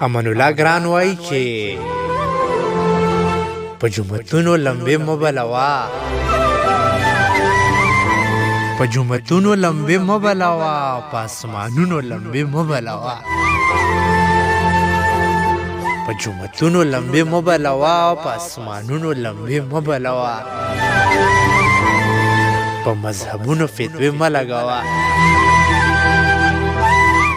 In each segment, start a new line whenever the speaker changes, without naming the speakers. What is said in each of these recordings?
امان الله ګران وایي چې په جوماتونو لمبې مه بلوه، په جوماتونو لمبې مه بلوه، په اسمانونو لمبې مه بلوه، په جوماتونو لمبې مه بلوه، په اسمانونو لمبې مه بلوه، په مذهبونو فتوې مه لګوه،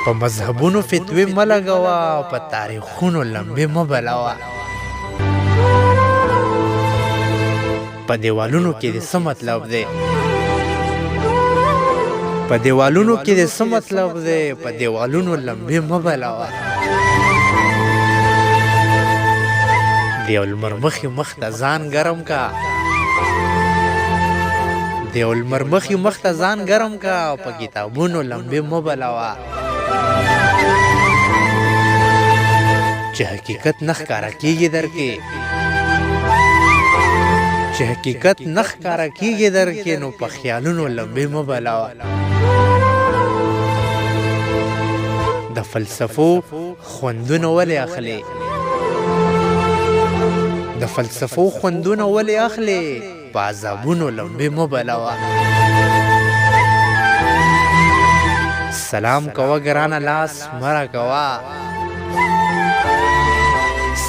په مذهبونو فتوې مه لګوه، په تاریخونو لمبې مه بلوه، په دیوالونو کې دې څه مطلب دی؟ په دیوالونو کې دې څه مطلب دی؟ په دیوالونو لمبې مه بلوه، د یو لمر مخې مخ ته ځان ګرم کا، د یو لمر مخې مخ ته ځان ګرم کا، په کتابونو لمبې مه بلوه، چې حقیقت نه ښکاره کېږي درکې، چې حقیقت نه ښکاره کېږي درکې، نو په خیالونو لمبې مه بلوه. د فلسفو خوندونه ولې اخلې؟ د فلسفو خوندونه ولې اخلې؟ په عذابونو لمبې مه بلوه. سلام کوه ګرانه لاس مه راکوه،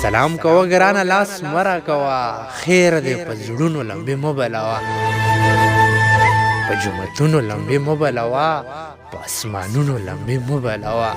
سلام کوه ګرانه لاس مه راکوه، خیر دی په زړونو لمبې مه بلوه، په جوماتونو لمبې مه بلوه، په اسمانونو لمبې مه بلوه.